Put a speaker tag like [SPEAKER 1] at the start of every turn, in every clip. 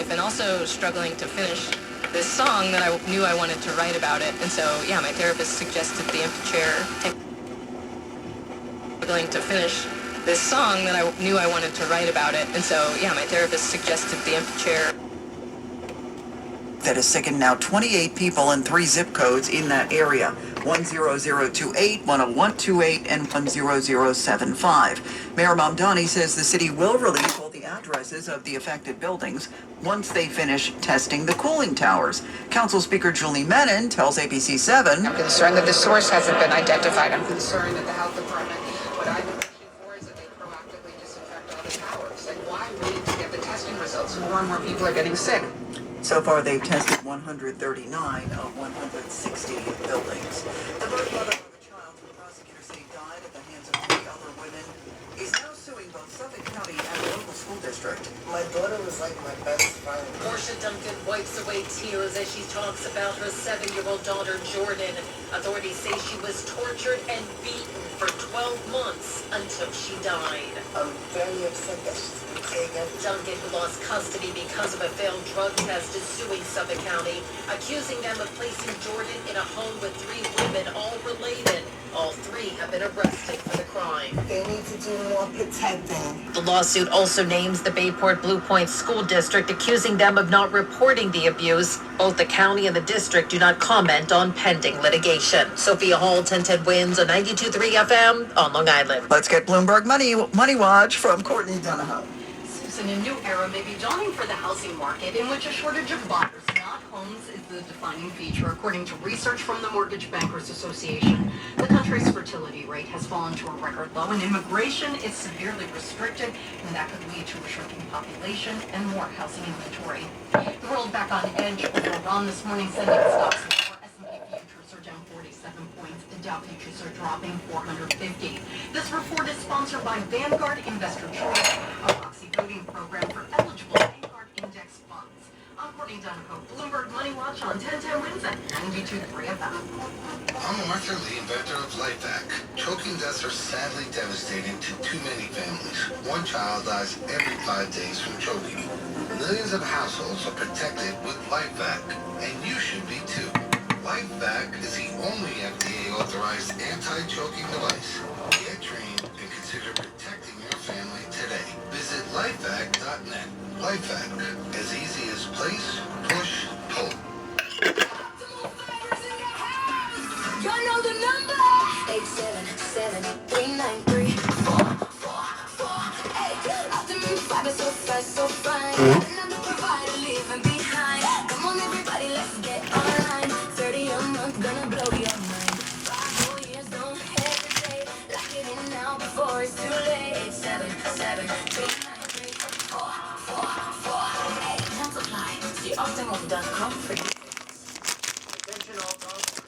[SPEAKER 1] life, and also struggling to finish this song that I knew I wanted to write about it. And so, yeah, my therapist suggested the empty chair. Struggling to finish this song that I knew I wanted to write about it. And so, yeah, my therapist suggested the empty chair.
[SPEAKER 2] That has sickened now 28 people in 3 zip codes in that area. 10028, 10128, and 10075. Mayor Mamdani says the city will release all the addresses of the affected buildings once they finish testing the cooling towers. Council Speaker Julie Menon tells ABC 7.
[SPEAKER 3] I'm concerned that the source hasn't been identified. I'm concerned that the health department, what I've been pushing for is that they proactively disinfect all the towers. Like, why wait to get the testing results? More and more people are getting sick.
[SPEAKER 2] So far, they've tested 139 of 160 buildings. The birth mother of a child who prosecutors say died at the hands of 3 other women is now suing both Suffolk County and the local school district.
[SPEAKER 4] My daughter was like my best friend.
[SPEAKER 5] Portia Duncan wipes away tears as she talks about her 7-year-old daughter, Jordan. Authorities say she was tortured and beaten for 12 months until she died.
[SPEAKER 4] I'm very upset that she's been taken.
[SPEAKER 5] Duncan, who lost custody because of a failed drug test, is suing Suffolk County, accusing them of placing Jordan in a home with 3 women, all related. All 3 have been arrested for the crime.
[SPEAKER 4] They need to do more protecting.
[SPEAKER 5] The lawsuit also names the Bayport Blue Point School District, accusing them of not reporting the abuse. Both the county and the district do not comment on pending litigation. Sophia Hall, 1010 Wins on 92.3 FM on Long Island.
[SPEAKER 2] Let's get Bloomberg Money Watch from Courtney Donahoe.
[SPEAKER 6] Susan, a new era may be dawning for the housing market in which a shortage of buyers, not homes, is the defining feature. According to research from the Mortgage Bankers Association, the country's fertility rate has fallen to a record low, and immigration is severely restricted, and that could lead to a shrinking population and more housing inventory. The world back on edge over Iran this morning, sending stocks lower. S&P futures are down 47 points. The Dow futures are dropping 450. This report is sponsored by Vanguard Investor Choice, a proxy voting program for eligible Vanguard Index funds. I'm Courtney Donahoe, Bloomberg Money Watch on 1010 Wins at 92.3 FM.
[SPEAKER 7] I'm Arthur Lee, inventor of LifeVac. Choking deaths are sadly devastating to too many families. One child dies every 5 days from choking. Millions of households are protected with LifeVac, and you should be too. LifeVac is the only FDA-authorized anti-choking device. Get trained and consider protecting your family today. Visit lifevac.net. LifeVac, as easy as place, push, pull.
[SPEAKER 8] You know the number. 877-393-4448. Afternoon five is so fast, so fine. Another provider leaving behind. Come on, everybody, let's get online. 30 a month, gonna blow your mind. 5 more years, don't hesitate. Lock it in now before it's too late. 877-393-4448. Terms apply. See optimum.com for you.
[SPEAKER 9] Attention all dog owners.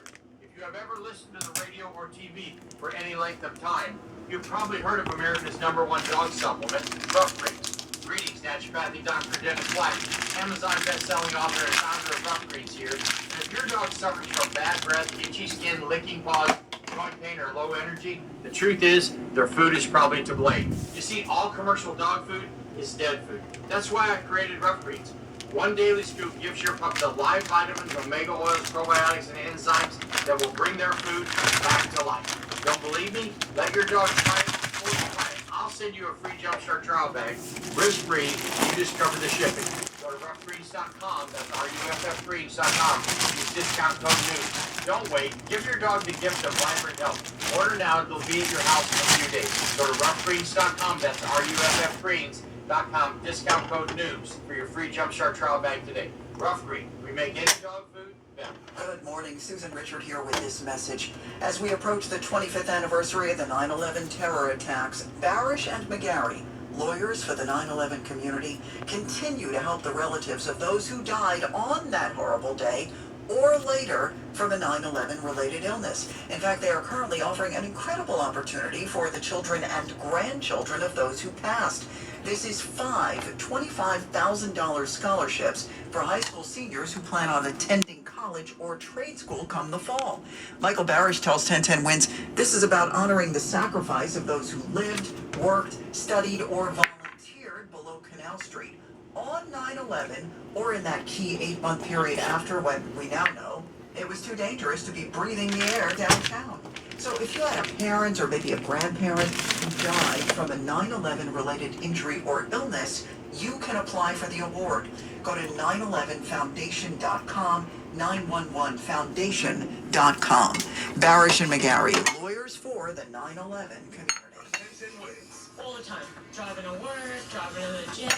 [SPEAKER 9] If you have ever listened to the radio or TV for any length of time, you've probably heard of America's #1 dog supplement, Rough Grease. Greetings, naturopathic Dr. Dennis Black, Amazon best-selling author and founder of Rough Grease here. And if your dog suffers from bad breath, itchy skin, licking paws, joint pain, or low energy, the truth is their food is probably to blame. You see, all commercial dog food is dead food. That's why I created Rough Grease. One daily scoop gives your pup the live vitamins, omega oils, probiotics, and enzymes that will bring their food back to life. Don't believe me? Let your dog try it before you try it. I'll send you a free Jumpstart trial bag, risk-free. You discover the shipping. Go to roughgrease.com. That's RUFFgrease.com. Use discount code NEWS. Don't wait. Give your dog the gift of vibrant health. Order now. They'll be at your house in a few days. Go to roughgrease.com. That's RUFFgrease.com. Discount code NEWS for your free Jumpstart trial bag today. Rough Green. We make any dog food better.
[SPEAKER 2] Good morning. Susan Richard here with this message. As we approach the 25th anniversary of the 9/11 terror attacks, Barish and McGarry, lawyers for the 9/11 community, continue to help the relatives of those who died on that horrible day or later from a 9/11 related illness. In fact, they are currently offering an incredible opportunity for the children and grandchildren of those who passed. This is 5 $25,000 scholarships for high school seniors who plan on attending college or trade school come the fall. Michael Barish tells 1010 Wins this is about honoring the sacrifice of those who lived, worked, studied, or volunteered below Canal Street. on 9/11 or in that key 8-month period after, when we now know it was too dangerous to be breathing the air downtown. So if you had a parent or maybe a grandparent who died from a 9/11 related injury or illness, you can apply for the award. Go to 911foundation.com, 911foundation.com. Barish and McGarry, lawyers for the 9/11 community.
[SPEAKER 10] All the time. Driving to work, driving to the gym,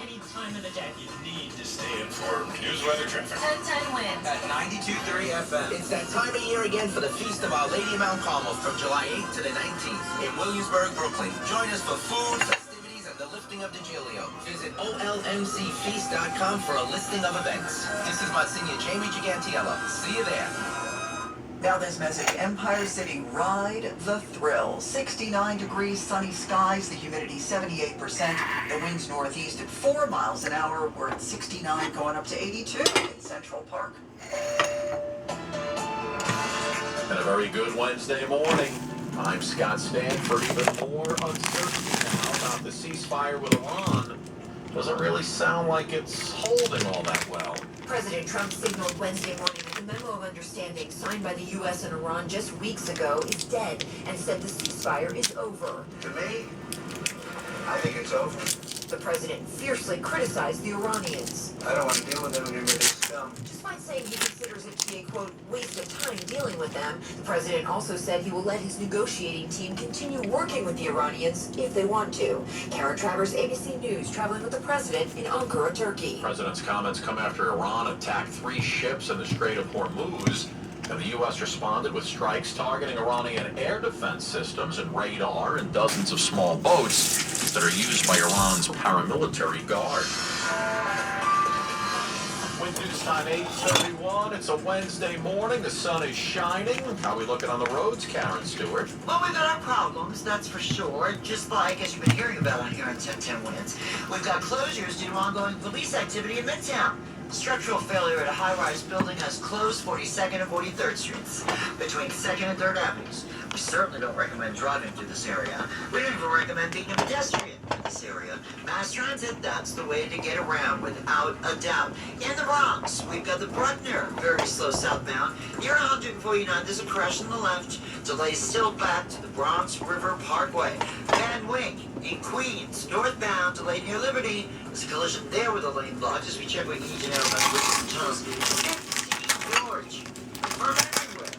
[SPEAKER 10] any time of the day.
[SPEAKER 11] You need to stay informed. News, weather, traffic.
[SPEAKER 8] 1010 wins.
[SPEAKER 12] At 92.3 FM. It's that time of year again for the Feast of Our Lady of Mount Carmel from July 8th to the 19th in Williamsburg, Brooklyn. Join us for food, festivities, and the lifting of the Giglio. Visit olmcfeast.com for a listing of events. This is Monsignor Jamie Gigantiello. See you there.
[SPEAKER 2] Now this message, Empire City, ride the thrill. 69 degrees, sunny skies, the humidity 78%, the winds northeast at 4 miles an hour. We're at 69 going up to 82 in Central Park.
[SPEAKER 13] And a very good Wednesday morning. I'm Scott Stanford. Even more uncertainty now about the ceasefire with Iran. Doesn't really sound like it's holding all that well.
[SPEAKER 5] President Trump signaled Wednesday morning that the memo of understanding signed by the U.S. and Iran just weeks ago is dead and said the ceasefire is over.
[SPEAKER 9] To me, I think it's over.
[SPEAKER 5] The president fiercely criticized the Iranians.
[SPEAKER 9] I don't want to deal with them anymore. They scum.
[SPEAKER 5] Despite saying he considers it to be a, quote, waste of time dealing with them, the president also said he will let his negotiating team continue working with the Iranians if they want to. Karen Travers, ABC News, traveling with the president in Ankara, Turkey.
[SPEAKER 13] The president's comments come after Iran attacked 3 ships in the Strait of Hormuz, and the U.S. responded with strikes targeting Iranian air defense systems and radar and dozens of small boats that are used by Iran's paramilitary guard. Wind news time 8:31. It's a Wednesday morning. The sun is shining. How are we looking on the roads, Karen Stewart?
[SPEAKER 14] Well, we've got our problems, that's for sure. Just like, as you've been hearing about on here on 1010 Winds, we've got closures due to ongoing police activity in Midtown. Structural failure at a high-rise building has closed 42nd and 43rd Streets between 2nd and 3rd Avenues. We certainly don't recommend driving through this area. We don't even recommend being a pedestrian in this area. Mass transit, that's the way to get around without a doubt. In the Bronx, we've got the Bruckner, very slow southbound. Near 149, there's a crash on the left. Delays still back to the Bronx River Parkway. Van Wyck in Queens, northbound, delayed near Liberty. There's a collision there with a lane blocked as we check with each and every one of the tunnels. 50 George, from everywhere.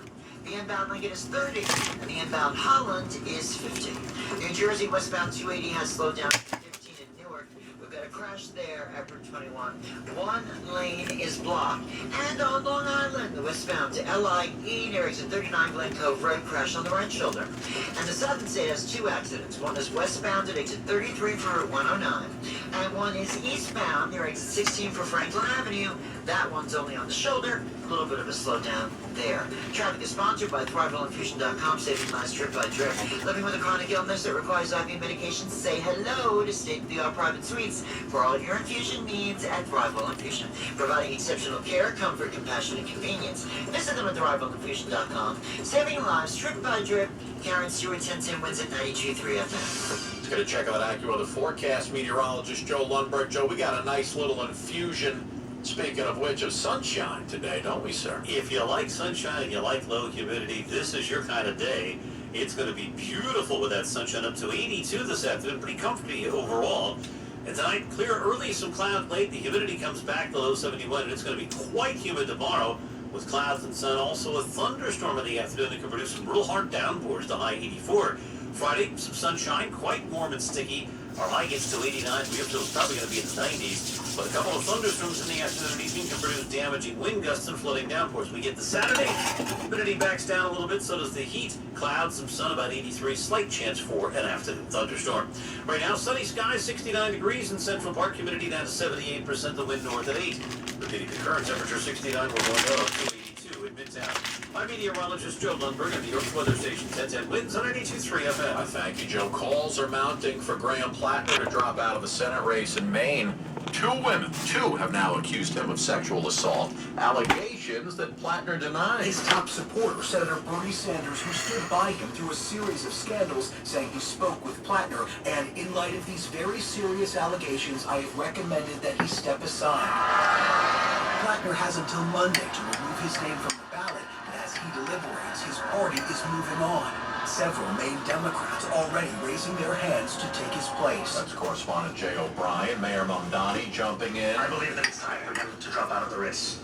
[SPEAKER 14] The inbound Lincoln is 30, and the inbound Holland is 50. New Jersey westbound 280 has slowed down to 15 in Newark. We've got a crash there at Route 21. One lane is blocked. And on Long Island, the westbound to LIE near exit 39 Glen Cove Road, crash on the right shoulder. And the southern state has 2 accidents. One is westbound at exit 33 for Route 109. And one is eastbound near exit 16 for Franklin Avenue. That one's only on the shoulder. A little bit of a slowdown there. Traffic is sponsored by ThriveWellInfusion.com, saving lives drip by drip. Living with a chronic illness that requires IV medication, say hello to state-of-the-art private suites for all your infusion needs at ThriveWell Infusion. Providing exceptional care, comfort, compassion, and convenience. Visit them at ThriveWellInfusion.com. Saving lives drip by drip. Karen Stewart, 1010 Winds at 92.3 FM.
[SPEAKER 13] Let's get a check on that AccuWeather forecast. Meteorologist Joe Lundberg. Joe, we got a nice little infusion. Speaking of which, of sunshine today, don't we, sir?
[SPEAKER 11] If you like sunshine, you like low humidity, this is your kind of day. It's going to be beautiful with that sunshine up to 82 this afternoon. Pretty comfy overall. And tonight, clear early, some clouds late. The humidity comes back below 71, and it's going to be quite humid tomorrow with clouds and sun. Also a thunderstorm in the afternoon that can produce some real hard downpours to high 84. Friday, some sunshine, quite warm and sticky. Our high gets to 89. We have to probably going to be in the 90s. But a couple of thunderstorms in the afternoon and evening can produce damaging wind gusts and flooding downpours. We get to Saturday, humidity backs down a little bit, so does the heat. Clouds, some sun, about 83. Slight chance for an afternoon thunderstorm. Right now, sunny skies, 69 degrees in Central Park. Humidity down to 78%. The wind north at 8. Repeating the current temperature, 69. We're going up to 82 in Midtown. I'm meteorologist Joe Lundberg at the York Weather Station 1010 Winds on 92.3 FM. Thank you, Joe. Calls are mounting for Graham Plattner to drop out of the Senate race in Maine.
[SPEAKER 13] two women. Two have now accused him of sexual assault, allegations that Plattner denies.
[SPEAKER 15] His top supporter, Senator Bernie Sanders, who stood by him through a series of scandals, saying he spoke with Plattner. And in light of these very serious allegations, I have recommended that he step aside. Plattner has until Monday to remove his name from the ballot, and as he deliberates, his party is moving on. Several Maine Democrats already raising their hands to take his place.
[SPEAKER 13] That's correspondent Jay O'Brien, Mayor Mamdani jumping in.
[SPEAKER 16] I believe that it's time for him to drop out of the race.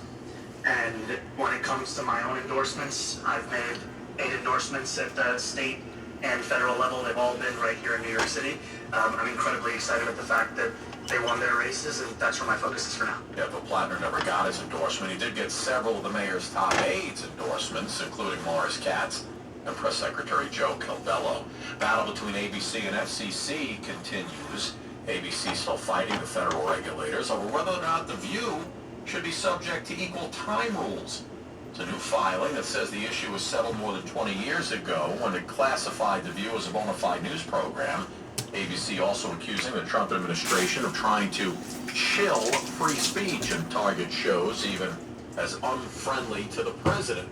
[SPEAKER 16] And when it comes to my own endorsements, I've made 8 endorsements at the state and federal level. They've all been right here in New York City. I'm incredibly excited at the fact that they won their races, and that's where my focus is for now.
[SPEAKER 13] Yeah, but Plattner never got his endorsement. He did get several of the mayor's top aides' endorsements, including Morris Katz and Press Secretary Joe Calvello. Battle between ABC and FCC continues. ABC still fighting the federal regulators over whether or not The View should be subject to equal time rules. It's a new filing that says the issue was settled more than 20 years ago when it classified The View as a bona fide news program. ABC also accusing the Trump administration of trying to chill free speech and target shows even as unfriendly to the president.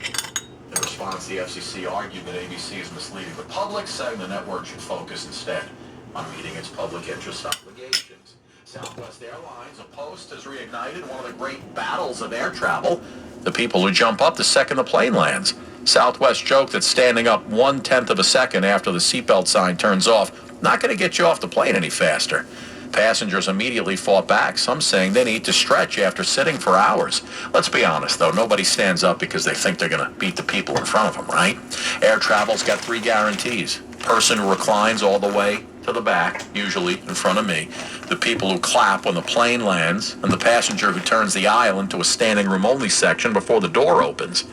[SPEAKER 13] In response, the FCC argued that ABC is misleading the public, saying the network should focus instead on meeting its public interest obligations. Southwest Airlines, a post has reignited one of the great battles of air travel, the people who jump up the second the plane lands. Southwest joked that standing up 1/10 of a second after the seatbelt sign turns off not going to get you off the plane any faster. Passengers immediately fought back, some saying they need to stretch after sitting for hours. Let's be honest, though, nobody stands up because they think they're going to beat the people in front of them, right? Air travel's got 3 guarantees. Person who reclines all the way to the back, usually in front of me, the people who clap when the plane lands, and the passenger who turns the aisle into a standing room only section before the door opens.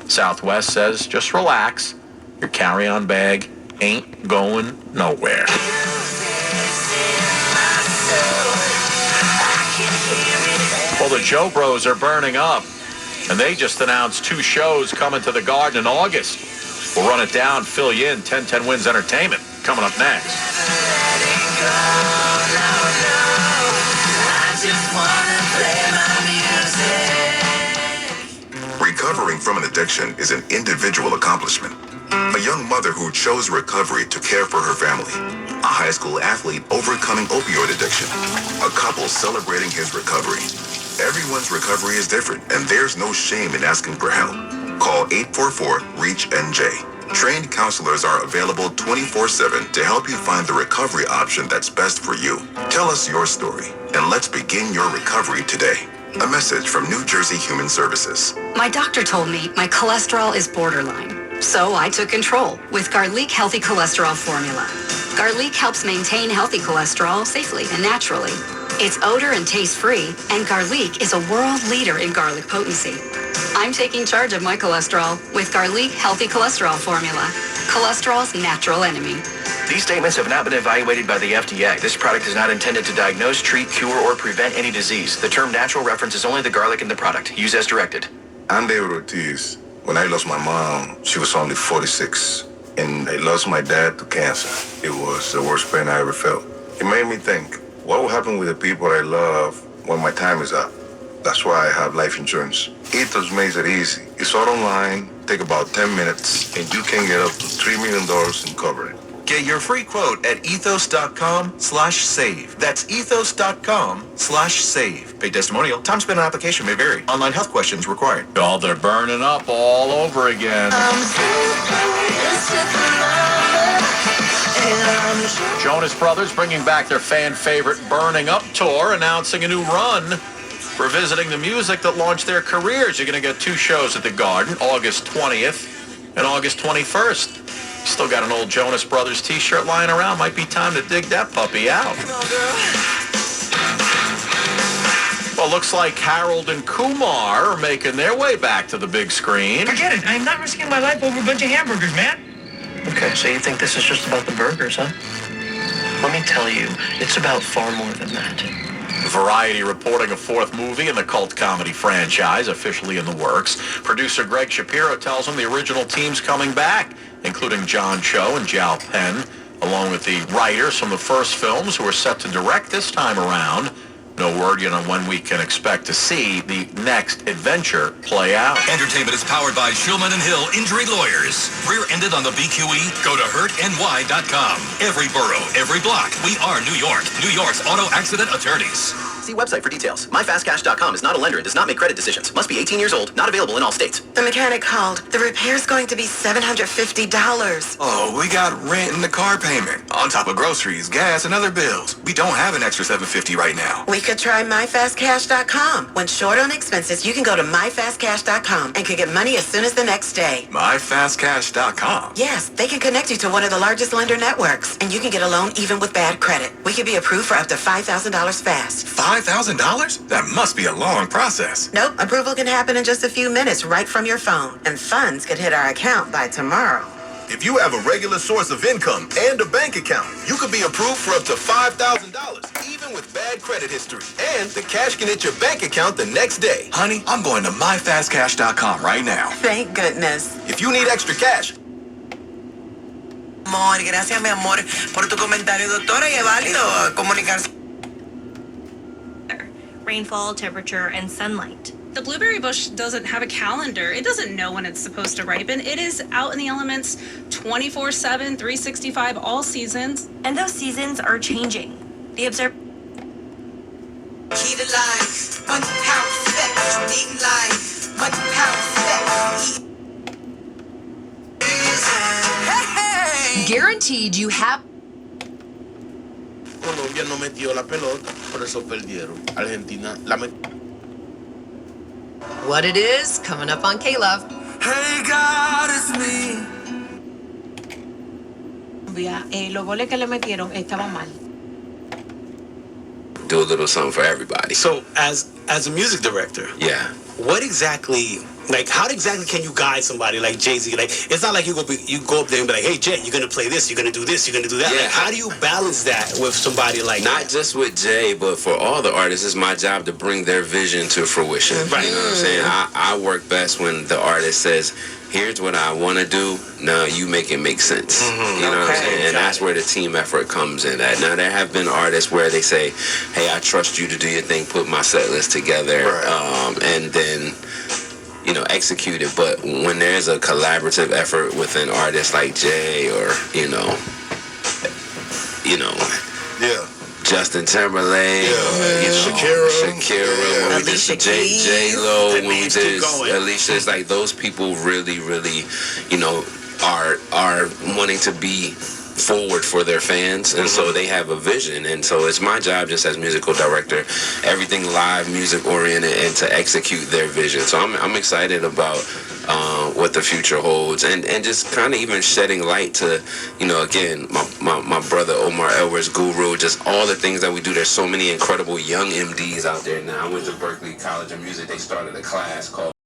[SPEAKER 13] Southwest says, just relax. Your carry-on bag ain't going nowhere. Well, the Joe Bros are burning up, and they just announced 2 shows coming to the Garden in August. We'll run it down, fill you in. 1010 Wins Entertainment coming up next.
[SPEAKER 17] Recovering from an addiction is an individual accomplishment. A young mother who chose recovery to care for her family. A high school athlete overcoming opioid addiction. A couple celebrating his recovery. Everyone's recovery is different, and there's no shame in asking for help. Call 844-REACH-NJ. Trained counselors are available 24/7 to help you find the recovery option that's best for you. Tell us your story, and let's begin your recovery today. A message from New Jersey Human Services.
[SPEAKER 18] My doctor told me my cholesterol is borderline, so I took control with Garlic Healthy Cholesterol Formula. Garlic helps maintain healthy cholesterol safely and naturally. It's odor and taste-free, and Garlic is a world leader in garlic potency. I'm taking charge of my cholesterol with Garlic Healthy Cholesterol Formula, cholesterol's natural enemy.
[SPEAKER 19] These statements have not been evaluated by the FDA. This product is not intended to diagnose, treat, cure, or prevent any disease. The term natural references only the garlic in the product. Use as directed.
[SPEAKER 17] I'm David Ortiz. When I lost my mom, she was only 46, and I lost my dad to cancer. It was the worst pain I ever felt. It made me think, what will happen with the people I love when my time is up? That's why I have life insurance. Ethos makes it easy. It's all online, take about 10 minutes, and you can get up to $3 million in coverage.
[SPEAKER 20] Get your free quote at ethos.com/save. That's ethos.com/save. Paid testimonial. Time spent on application may vary. Online health questions required.
[SPEAKER 13] Oh, they're burning up all over again. Jonas Brothers bringing back their fan favorite Burning Up tour, announcing a new run, revisiting the music that launched their careers. You're going to get 2 shows at the Garden, August 20th and August 21st. Still got an old Jonas Brothers t-shirt lying around. Might be time to dig that puppy out. Well, looks like Harold and Kumar are making their way back to the big screen.
[SPEAKER 10] Forget it. I'm not risking my life over a bunch of hamburgers, man.
[SPEAKER 19] Okay, so you think this is just about the burgers, huh? Let me tell you, it's about far more than that.
[SPEAKER 13] Variety reporting a 4th movie in the cult comedy franchise, officially in the works. Producer Greg Shapiro tells him the original team's coming back, including John Cho and Zhao Penn, along with the writers from the first films who are set to direct this time around. No word yet on when we can expect to see the next adventure play out.
[SPEAKER 2] Entertainment is powered by Shulman & Hill Injury Lawyers. Rear-ended on the BQE? Go to hurtny.com. Every borough, every block. We are New York. New York's auto accident attorneys.
[SPEAKER 19] See website for details. MyFastCash.com is not a lender and does not make credit decisions. Must be 18 years old. Not available in all states.
[SPEAKER 4] The mechanic called. The repair's going to be $750.
[SPEAKER 20] Oh, we got rent and the car payment. On top of groceries, gas, and other bills. We don't have an extra $750 right now.
[SPEAKER 4] We could try MyFastCash.com. When short on expenses, you can go to MyFastCash.com and could get money as soon as the next day.
[SPEAKER 20] MyFastCash.com.
[SPEAKER 4] Yes, they can connect you to one of the largest lender networks, and you can get a loan even with bad credit. We could be approved for up to $5,000 fast.
[SPEAKER 20] $5,000? That must be a long process.
[SPEAKER 4] Nope, approval can happen in just a few minutes right from your phone, and funds could hit our account by tomorrow.
[SPEAKER 21] If you have a regular source of income and a bank account, you could be approved for up to $5,000, even with bad credit history. And the cash can hit your bank account the next day.
[SPEAKER 20] Honey, I'm going to MyFastCash.com right now.
[SPEAKER 4] Thank goodness.
[SPEAKER 21] If you need extra cash.
[SPEAKER 4] Amor, gracias, mi amor, por tu comentario, doctora, y es válido comunicarse.
[SPEAKER 22] Rainfall, temperature, and sunlight. The blueberry bush doesn't have a calendar. It doesn't know when it's supposed to ripen. It is out in the elements 24/7, 365, all seasons. And those seasons are changing. The observer.
[SPEAKER 4] Key to life, 1 pound sex, eating life, 1 pound sex.
[SPEAKER 23] Guaranteed you have.
[SPEAKER 24] Colombia no metió la pelota, por eso perdieron. Argentina la metió.
[SPEAKER 23] What it is, coming up on K-Love.
[SPEAKER 4] Hey God, it's me.
[SPEAKER 25] Los goles que le metieron estaban mal.
[SPEAKER 26] Do a little something for everybody.
[SPEAKER 27] So, as a music director,
[SPEAKER 26] yeah,
[SPEAKER 27] what exactly, like, how exactly can you guide somebody like Jay-Z? Like, it's not like you go up there and be like, hey, Jay, you're gonna play this, you're gonna do this, you're gonna do that.
[SPEAKER 26] Yeah.
[SPEAKER 27] Like, how do you balance that with somebody like
[SPEAKER 26] not
[SPEAKER 27] that?
[SPEAKER 26] just with Jay, but for all the artists, it's my job to bring their vision to fruition.
[SPEAKER 27] Right.
[SPEAKER 26] You know what I'm saying? I work best when the artist says, here's what I want to do. Now you make it make sense. You know what I'm saying? And that's where the team effort comes in at. Now there have been artists where they say, hey, I trust you to do your thing, put my set list together, and then, you know, execute it. But when there's a collaborative effort with an artist like Jay or, you know, Justin Timberlake, Shakira, when we did J-Lo, when we did Alicia, it's like those people really, really, you know, are wanting to be forward for their fans, and so they have a vision, and so it's my job just as musical director, everything live, music oriented, and to execute their vision. So I'm excited about what the future holds, and just kind of even shedding light to, you know, again, my brother Omar Edwards, Guru, just all the things that we do. There's so many incredible young MDs out there now. I went to Berklee College of Music. They started a class called